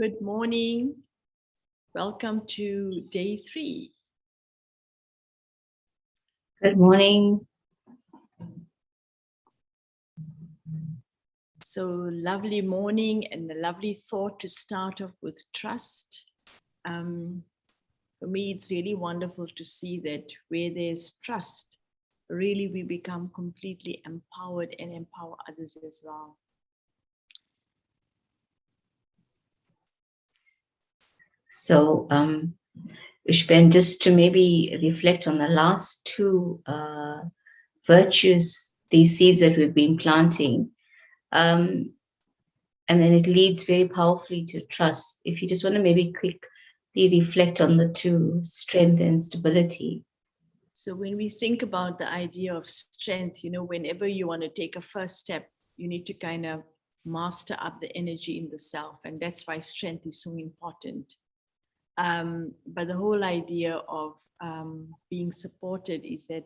Good morning. Welcome to day 3. Good morning. So lovely morning and a lovely thought to start off with trust. For me, it's really wonderful to see that where there's trust, really we become completely empowered and empower others as well. So, Ishben, just to maybe reflect on the last two virtues, these seeds that we've been planting, and then it leads very powerfully to trust. If you just want to maybe quickly reflect on the two, strength and stability. So when we think about the idea of strength, whenever you want to take a first step, you need to kind of master up the energy in the self. And that's why strength is so important. But the whole idea of being supported is that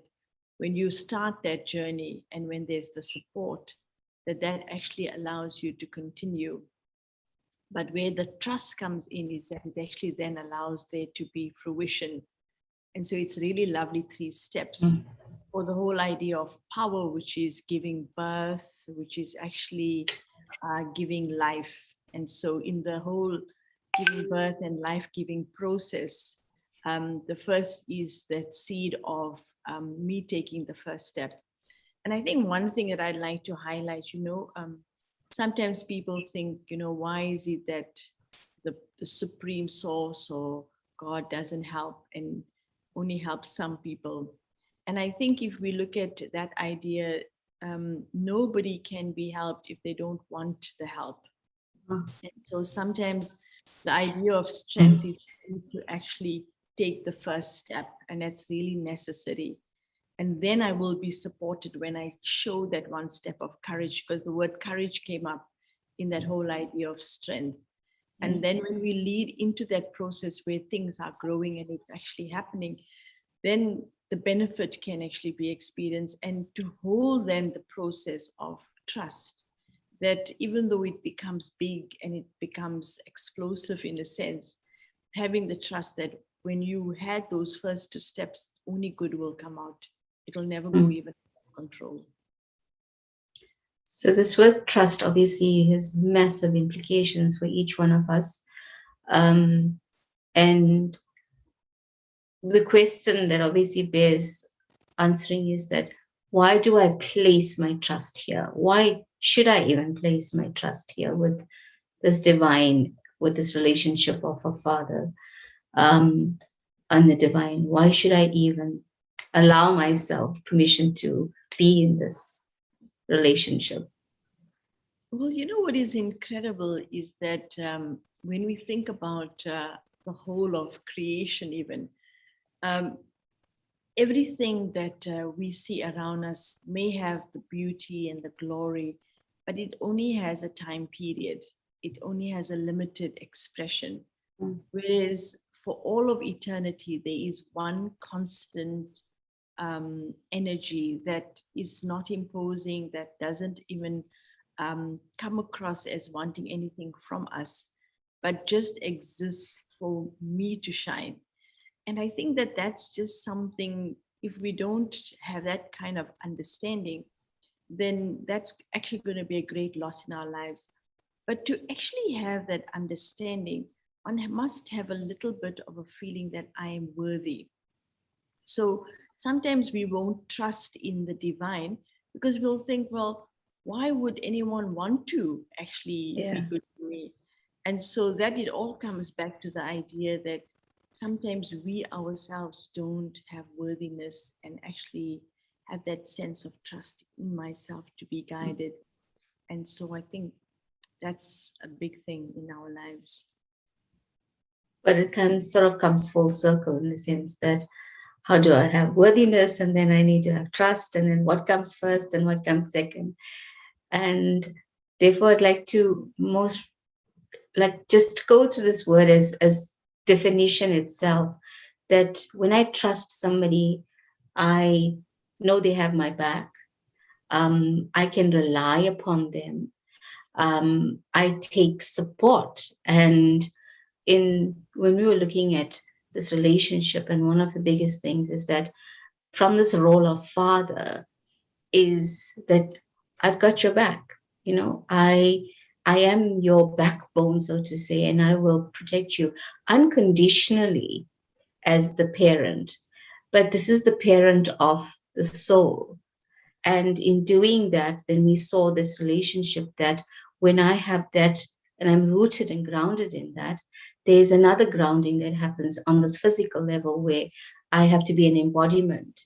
when you start that journey and when there's the support, that actually allows you to continue. But where the trust comes in is that it actually then allows there to be fruition. And so it's really lovely 3 steps for the whole idea of power, which is giving birth, which is actually giving life. And so in the whole giving birth and life-giving process, the first is that seed of me taking the first step. And I think one thing that I'd like to highlight, sometimes people think, why is it that the supreme source or God doesn't help and only helps some people? And I think if we look at that idea, nobody can be helped if they don't want the help. And so sometimes the idea of strength is to actually take the first step, and that's really necessary. And then I will be supported when I show that one step of courage, because the word courage came up in that whole idea of strength. And then when we lead into that process where things are growing and it's actually happening, then the benefit can actually be experienced. And to hold then the process of trust, that even though it becomes big and it becomes explosive in a sense, having the trust that when you had those first 2 steps, only good will come out. It will never go even control. So this word trust obviously has massive implications for each one of us. And the question that obviously bears answering is that, why do I place my trust here? Why should I even place my trust here with this divine, with this relationship of a father and the divine? Why should I even allow myself permission to be in this relationship? Well, what is incredible is that when we think about the whole of creation even, everything that we see around us may have the beauty and the glory, but it only has a time period. It only has a limited expression. Whereas for all of eternity, there is one constant energy that is not imposing, that doesn't even come across as wanting anything from us, but just exists for me to shine. And I think that that's just something, if we don't have that kind of understanding, then that's actually going to be a great loss in our lives. But to actually have that understanding, one must have a little bit of a feeling that I am worthy. So sometimes we won't trust in the divine because we'll think, well, why would anyone want to actually be good to me? And so that it all comes back to the idea that sometimes we ourselves don't have worthiness and actually have that sense of trust in myself to be guided. And so I think that's a big thing in our lives. But it comes full circle in the sense that, how do I have worthiness? And then I need to have trust. And then what comes first and what comes second? And therefore, I'd like to just go to this word as definition itself, that when I trust somebody, I know they have my back. I can rely upon them. I take support. And when we were looking at this relationship, and one of the biggest things is that from this role of father is that I've got your back. I am your backbone, so to say, and I will protect you unconditionally as the parent. But this is the parent of the soul. And in doing that, then we saw this relationship that when I have that and I'm rooted and grounded in that, there's another grounding that happens on this physical level where I have to be an embodiment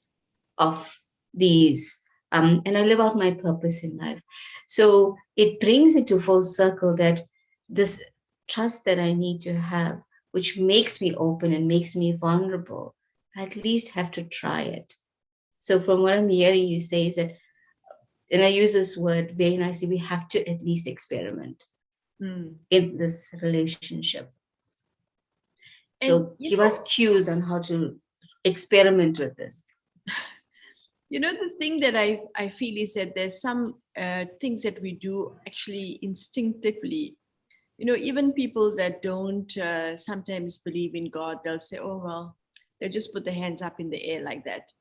of these. And I live out my purpose in life. So it brings it to full circle that this trust that I need to have, which makes me open and makes me vulnerable, I at least have to try it. So from what I'm hearing you say is that, and I use this word very nicely, we have to at least experiment in this relationship. So give us cues on how to experiment with this. The thing that I feel is that there's some things that we do actually instinctively. Even people that don't sometimes believe in God, they'll say, oh, well, they'll just put their hands up in the air like that.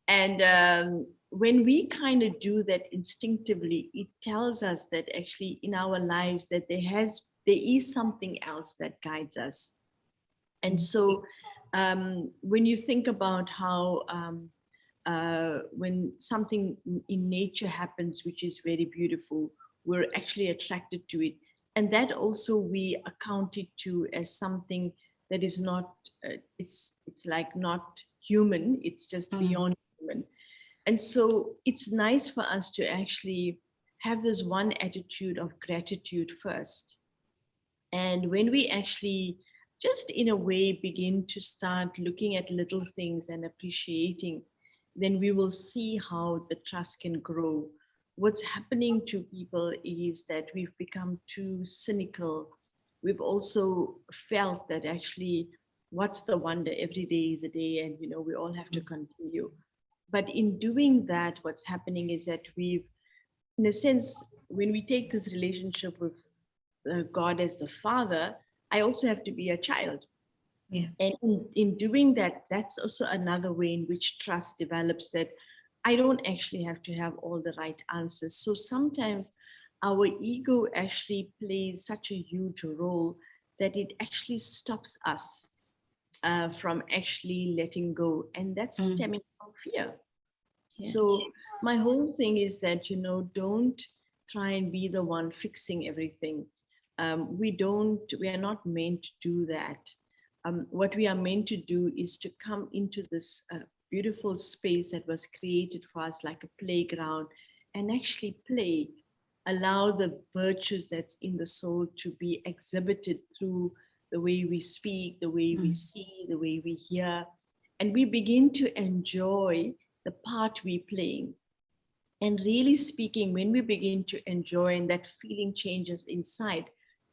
And when we kind of do that instinctively, it tells us that actually in our lives that there is something else that guides us. And so when you think about how when something in nature happens, which is very beautiful, we're actually attracted to it. And that also we account it to as something that is not, it's like not human, it's just beyond human. And so it's nice for us to actually have this one attitude of gratitude first. And when we actually just in a way begin to start looking at little things and appreciating, then we will see how the trust can grow. What's happening to people is that we've become too cynical. We've also felt that actually, what's the wonder? Every day is a day, and we all have to continue. But in doing that, what's happening is that we've, in a sense, when we take this relationship with God as the Father, I also have to be a child. Yeah. And in doing that, that's also another way in which trust develops, that I don't actually have to have all the right answers. So sometimes our ego actually plays such a huge role that it actually stops us from actually letting go. And that's stemming from fear. Yeah. So my whole thing is that, don't try and be the one fixing everything. We are not meant to do that. What we are meant to do is to come into this beautiful space that was created for us like a playground and actually play, allow the virtues that's in the soul to be exhibited through the way we speak, the way we see, the way we hear, and we begin to enjoy the part we're playing. And really speaking, when we begin to enjoy and that feeling changes inside,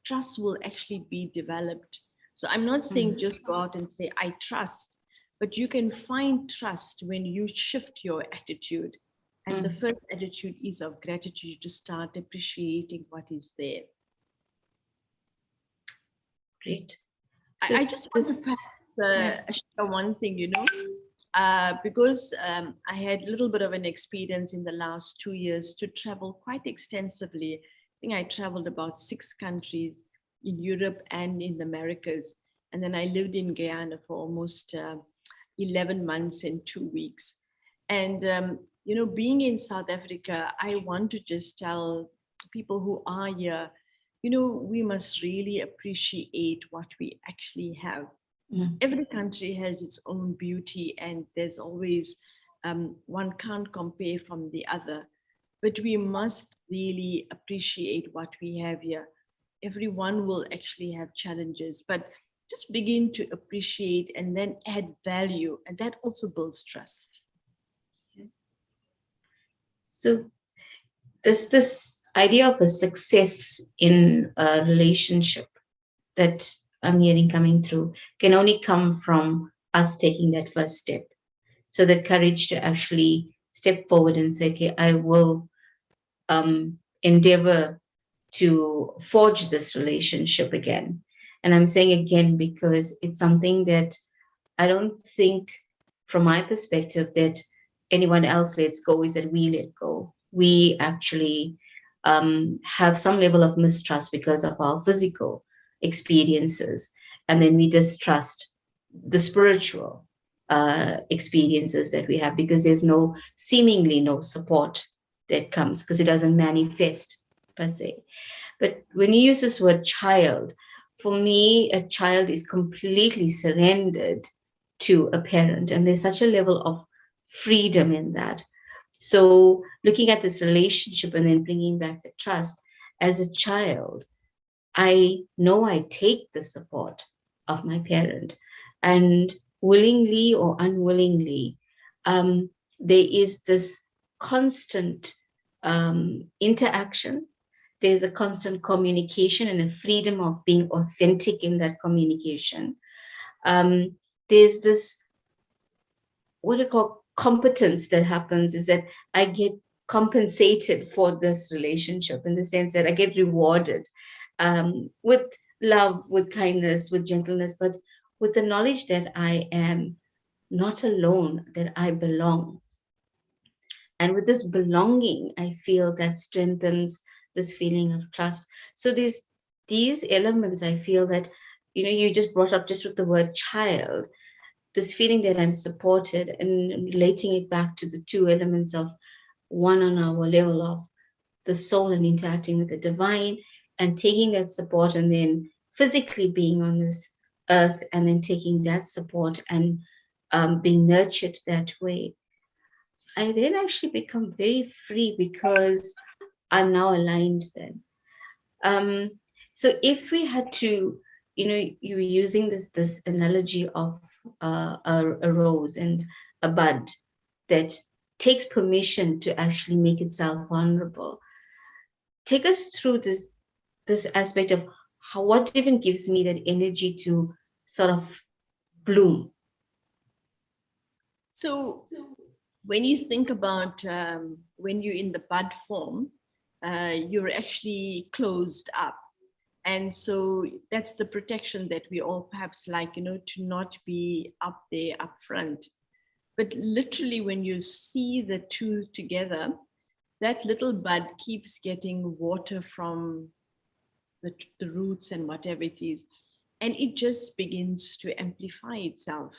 trust will actually be developed. So I'm not saying just go out and say, I trust, but you can find trust when you shift your attitude. And the first attitude is of gratitude, to start appreciating what is there. Great. So I just want to share one thing, because I had a little bit of an experience in the last 2 years to travel quite extensively. I think I traveled about 6 countries in Europe and in the Americas. And then I lived in Guyana for almost 11 months and 2 weeks. And, being in South Africa, I want to just tell people who are here, we must really appreciate what we actually have. Every country has its own beauty, and there's always, one can't compare from the other, but we must really appreciate what we have here. Everyone will actually have challenges, but just begin to appreciate and then add value, and that also builds trust. So this idea of a success in a relationship that I'm hearing coming through can only come from us taking that first step. So that courage to actually step forward and say, okay, I will endeavor to forge this relationship again. And I'm saying again because it's something that I don't think, from my perspective, that anyone else lets go, is that we let go. We actually have some level of mistrust because of our physical experiences. And then we distrust the spiritual experiences that we have because there's seemingly no support that comes because it doesn't manifest per se. But when you use this word child, for me, a child is completely surrendered to a parent, and there's such a level of freedom in that. So, looking at this relationship and then bringing back the trust, as a child, I know I take the support of my parent, and willingly or unwillingly, there is this constant interaction. There's a constant communication and a freedom of being authentic in that communication. There's this, what I call competence that happens, is that I get compensated for this relationship in the sense that I get rewarded with love, with kindness, with gentleness, but with the knowledge that I am not alone, that I belong. And with this belonging, I feel that strengthens this feeling of trust. So these elements, I feel that, you just brought up just with the word child, this feeling that I'm supported, and relating it back to the two elements of one on our level of the soul and interacting with the divine, and taking that support and then physically being on this earth and then taking that support and being nurtured that way. I then actually become very free because I'm now aligned then. So if we had to, you were using this analogy of a rose and a bud that takes permission to actually make itself vulnerable. Take us through this aspect of what even gives me that energy to sort of bloom. So when you think about when you're in the bud form, you're actually closed up. And so that's the protection that we all perhaps like, to not be up there, up front. But literally, when you see the two together, that little bud keeps getting water from the roots and whatever it is, and it just begins to amplify itself.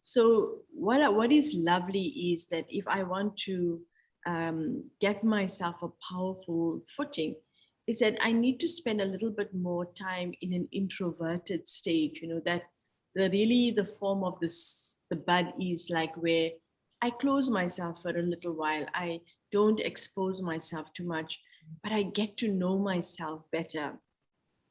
So what is lovely is that if I want to get myself a powerful footing, is that I need to spend a little bit more time in an introverted stage, that the form of the bud is like where I close myself for a little while. I don't expose myself too much, but I get to know myself better.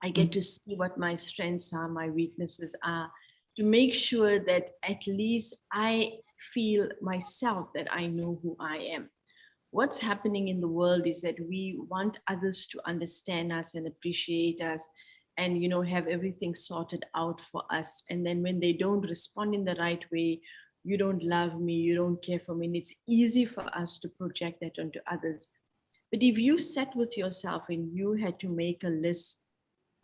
I get to see what my strengths are, my weaknesses are, to make sure that at least I feel myself that I know who I am. What's happening in the world is that we want others to understand us and appreciate us and have everything sorted out for us. And then when they don't respond in the right way, you don't love me, you don't care for me, and it's easy for us to project that onto others. But if you sat with yourself and you had to make a list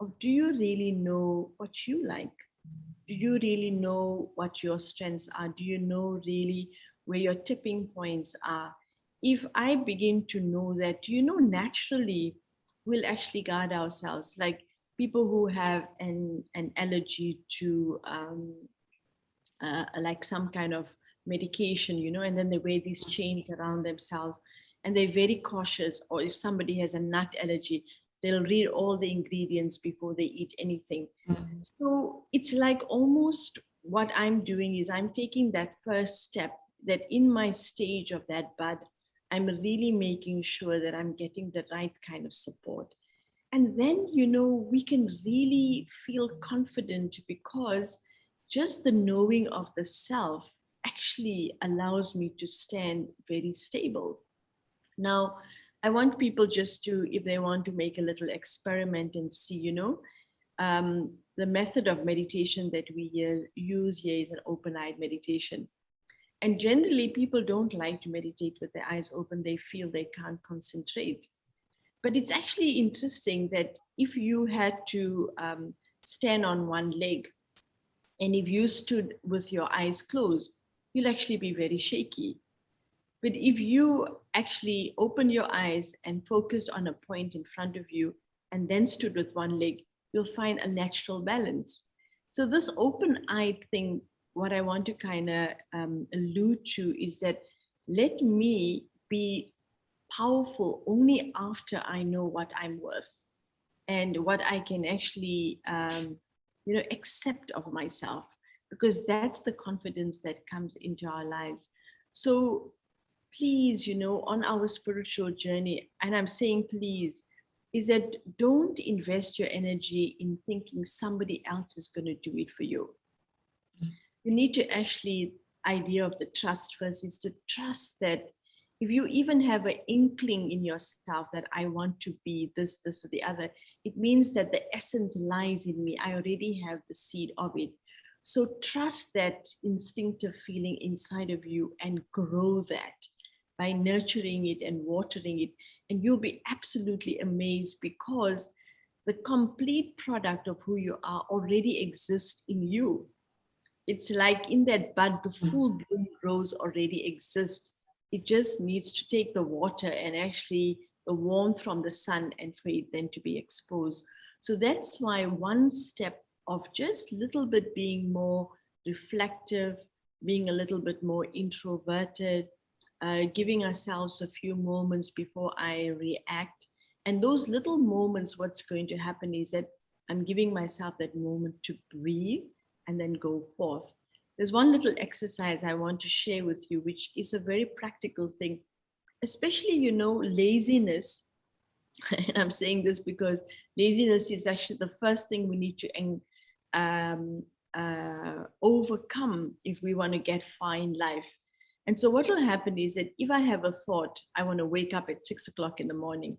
of, do you really know what you like? Do you really know what your strengths are? Do you know really where your tipping points are? If I begin to know that, naturally we'll actually guard ourselves. Like people who have an allergy to like some kind of medication, and then they wear these chains around themselves and they're very cautious. Or if somebody has a nut allergy, they'll read all the ingredients before they eat anything. So it's like almost what I'm doing is I'm taking that first step, that in my stage of that bud, I'm really making sure that I'm getting the right kind of support. And then, we can really feel confident because just the knowing of the self actually allows me to stand very stable. Now, I want people just to, if they want to make a little experiment and see, the method of meditation that we use here is an open-eyed meditation. And generally, people don't like to meditate with their eyes open. They feel they can't concentrate. But it's actually interesting that if you had to stand on one leg, and if you stood with your eyes closed, you'll actually be very shaky. But if you actually open your eyes and focused on a point in front of you and then stood with one leg, you'll find a natural balance. So, this open eyed thing, what I want to kind of allude to is that let me be powerful only after I know what I'm worth and what I can actually, accept of myself, because that's the confidence that comes into our lives. So please, on our spiritual journey, and I'm saying please, is that don't invest your energy in thinking somebody else is going to do it for you. You need to actually, idea of the trust first is to trust that if you even have an inkling in yourself that I want to be this, this, or the other, it means that the essence lies in me. I already have the seed of it. So trust that instinctive feeling inside of you and grow that by nurturing it and watering it. And you'll be absolutely amazed, because the complete product of who you are already exists in you. It's like in that bud, the full bloom rose already exists. It just needs to take the water and actually the warmth from the sun and for it then to be exposed. So that's why one step of just a little bit being more reflective, being a little bit more introverted, giving ourselves a few moments before I react. And those little moments, what's going to happen is that I'm giving myself that moment to breathe and then go forth. There's one little exercise I want to share with you, which is a very practical thing, especially, laziness. And I'm saying this because laziness is actually the first thing we need to overcome if we want to get far in life. And so what will happen is that if I have a thought, I want to wake up at 6 o'clock in the morning.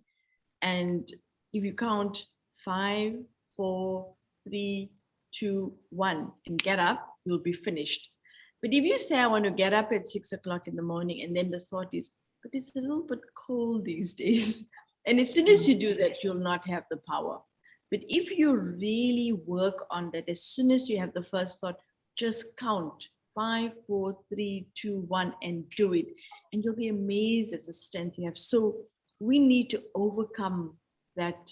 And if you count 5, 4, 3, 2, 1 and get up, you'll be finished. But if you say, I want to get up at 6 o'clock in the morning, and then the thought is, but it's a little bit cold these days. And as soon as you do that, you'll not have the power. But if you really work on that, as soon as you have the first thought, just count 5, 4, 3, 2, 1 and do it. And you'll be amazed at the strength you have. So we need to overcome that.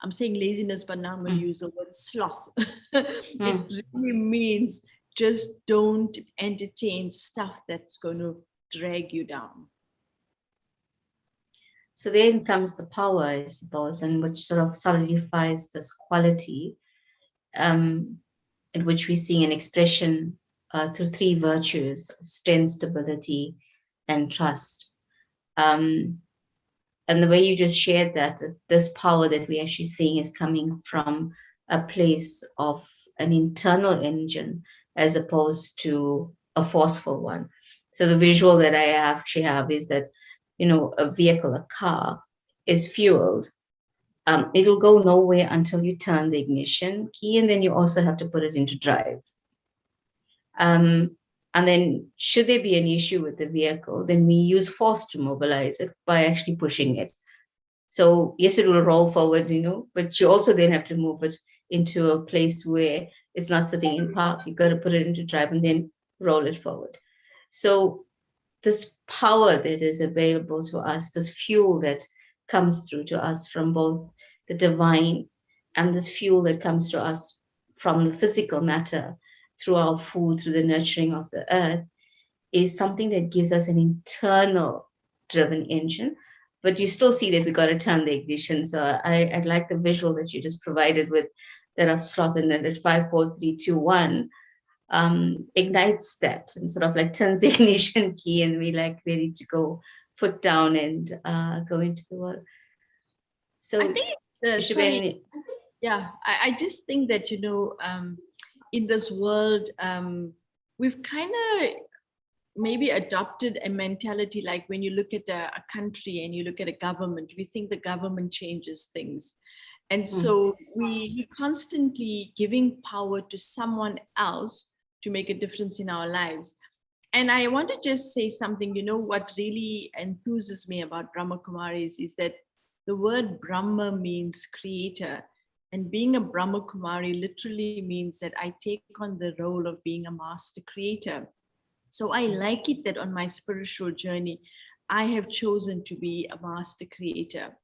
I'm saying laziness, but now I'm going to use the word sloth. It really means just don't entertain stuff that's going to drag you down. So then comes the power, I suppose, and which sort of solidifies this quality, in which we see an expression through 3 virtues of strength, stability, and trust. And the way you just shared that, this power that we're actually seeing is coming from a place of an internal engine as opposed to a forceful one. So the visual that I actually have is that, a vehicle, a car is fueled. It'll go nowhere until you turn the ignition key, and then you also have to put it into drive. And then should there be an issue with the vehicle, then we use force to mobilize it by actually pushing it. So yes, it will roll forward, but you also then have to move it into a place where it's not sitting in park. You've got to put it into drive and then roll it forward. So this power that is available to us, this fuel that comes through to us from both the divine and this fuel that comes to us from the physical matter, through our food, through the nurturing of the earth, is something that gives us an internal driven engine. But you still see that we got to turn the ignition. So I like the visual that you just provided with that of sloth, and then at 5, 4, 3, 2, 1 ignites that and sort of like turns the ignition key, and we like ready to go, foot down and go into the world. So I think I just think that, in this world, we've kind of maybe adopted a mentality like when you look at a country and you look at a government, we think the government changes things. And so we constantly giving power to someone else to make a difference in our lives. And I want to just say something, what really enthuses me about Brahma Kumaris is that The word Brahma means creator. And being a Brahma Kumari literally means that I take on the role of being a master creator. So I like it that on my spiritual journey, I have chosen to be a master creator.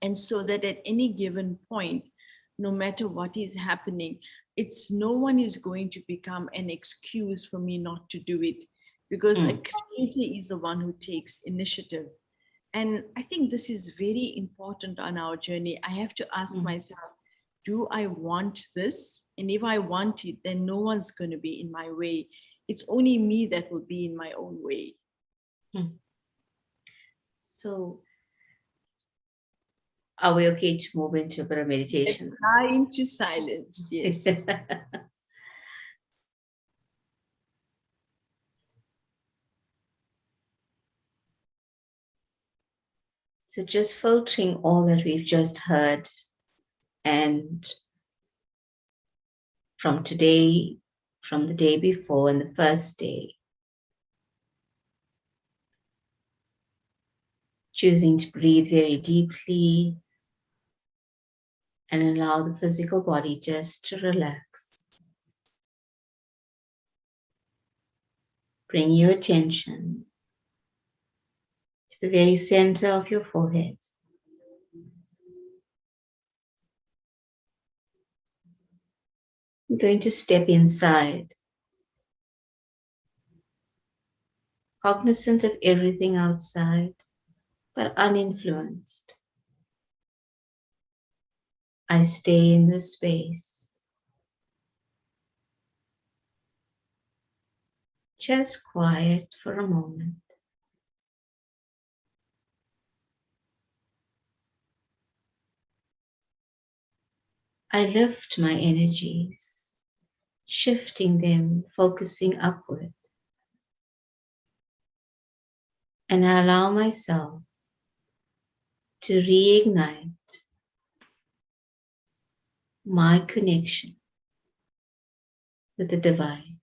And so that at any given point, no matter what is happening, it's no one is going to become an excuse for me not to do it, because a creator is the one who takes initiative. And I think this is very important on our journey. I have to ask myself, do I want this? And if I want it, then no one's going to be in my way. It's only me that will be in my own way. So, are we okay to move into a bit of meditation? Let's fly into silence, yes. So just filtering all that we've just heard, and from today, from the day before and the first day, choosing to breathe very deeply and allow the physical body just to relax. Bring your attention to the very center of your forehead. I'm going to step inside, cognizant of everything outside, but uninfluenced. I stay in this space, just quiet for a moment. I lift my energies, shifting them, focusing upward. And I allow myself to reignite my connection with the divine.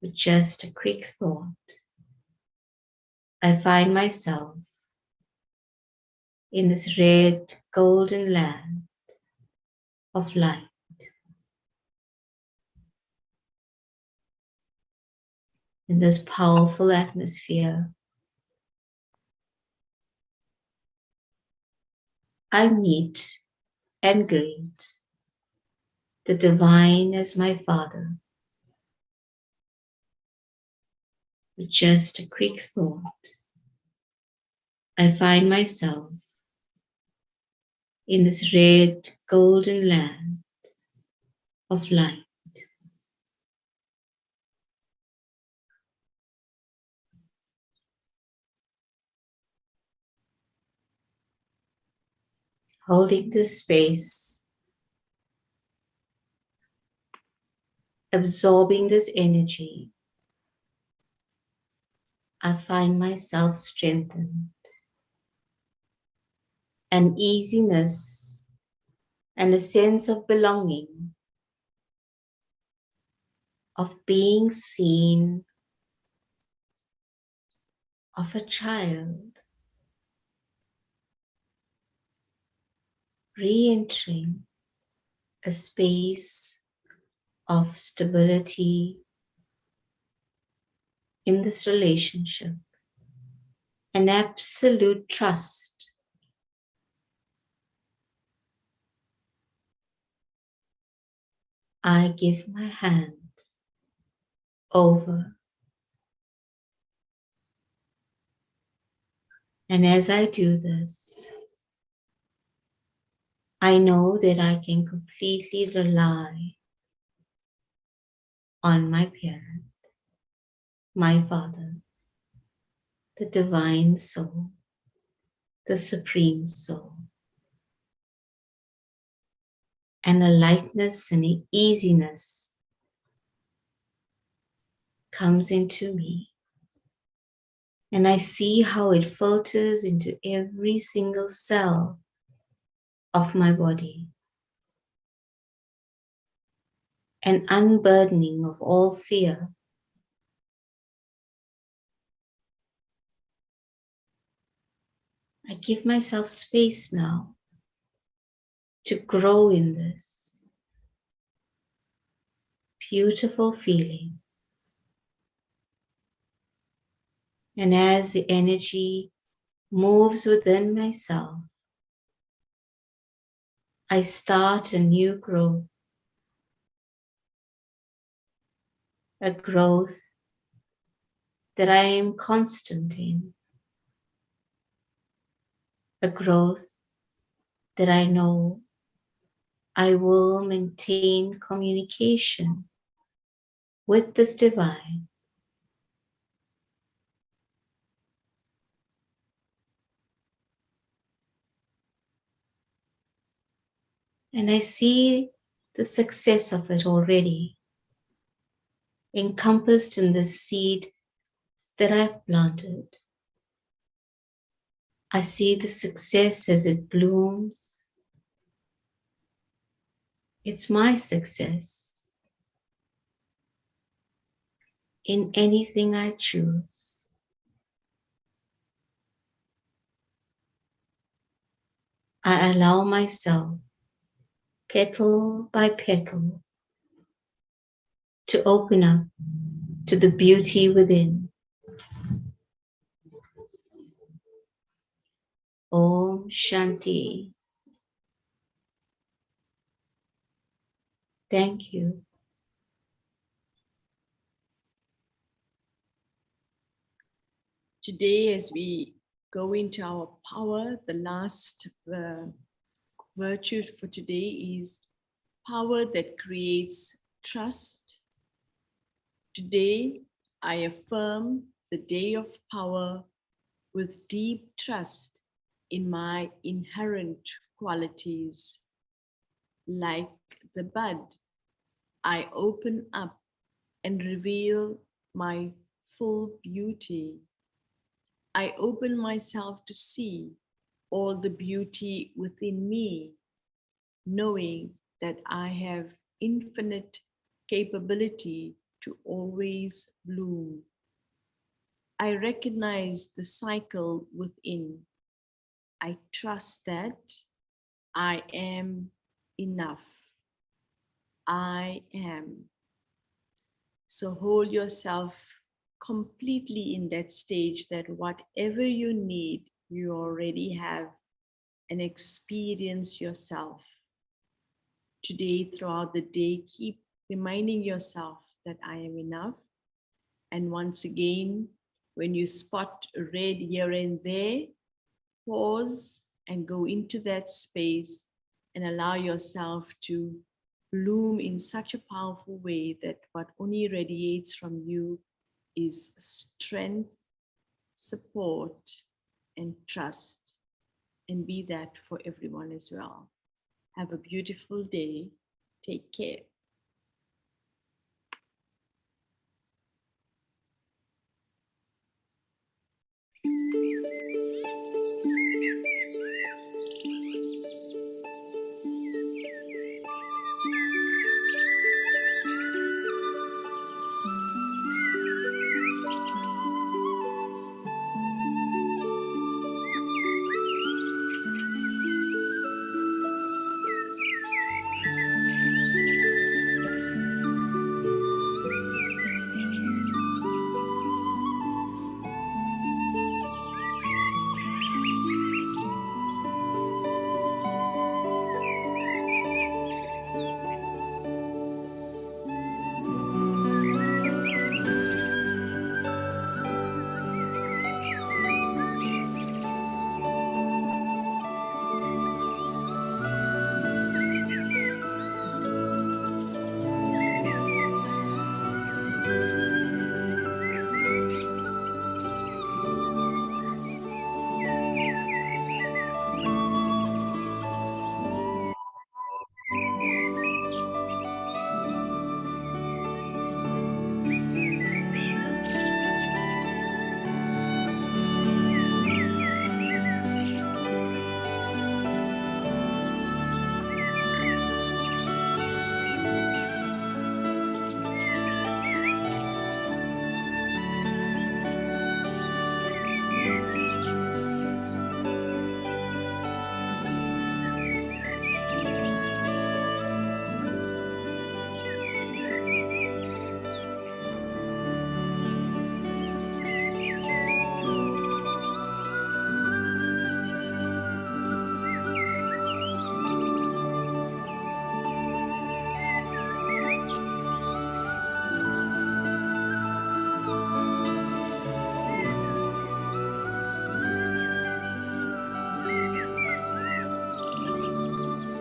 With just a quick thought, I find myself in this red, golden land of light. In this powerful atmosphere, I meet and greet the divine as my Father. With just a quick thought, I find myself in this red, golden land of light. Holding this space, absorbing this energy, I find myself strengthened. An easiness and a sense of belonging, of being seen, of a child re-entering a space of stability in this relationship, an absolute trust. I give my hand over, and as I do this, I know that I can completely rely on my parent, my Father, the divine soul, the supreme soul. And a lightness and an easiness comes into me. And I see how it filters into every single cell of my body. An unburdening of all fear. I give myself space now to grow in this beautiful feeling. And as the energy moves within myself, I start a new growth, a growth that I am constant in, a growth that I know I will maintain communication with this divine. And I see the success of it already, encompassed in the seed that I've planted. I see the success as it blooms. It's my success in anything I choose. I allow myself, petal by petal, to open up to the beauty within. Om Shanti. Thank you. Today, as we go into our power, the last virtue for today is power that creates trust. Today, I affirm the day of power with deep trust in my inherent qualities. Like the bud, I open up and reveal my full beauty. I open myself to see all the beauty within me, knowing that I have infinite capability to always bloom. I recognize the cycle within. I trust that I am enough. I am. So hold yourself completely in that stage that whatever you need, you already have, and experience yourself. Today, throughout the day, keep reminding yourself that I am enough. And once again, when you spot red here and there, pause and go into that space and allow yourself to bloom in such a powerful way that what only radiates from you is strength, support, and trust. And be that for everyone as well. Have a beautiful day. Take care.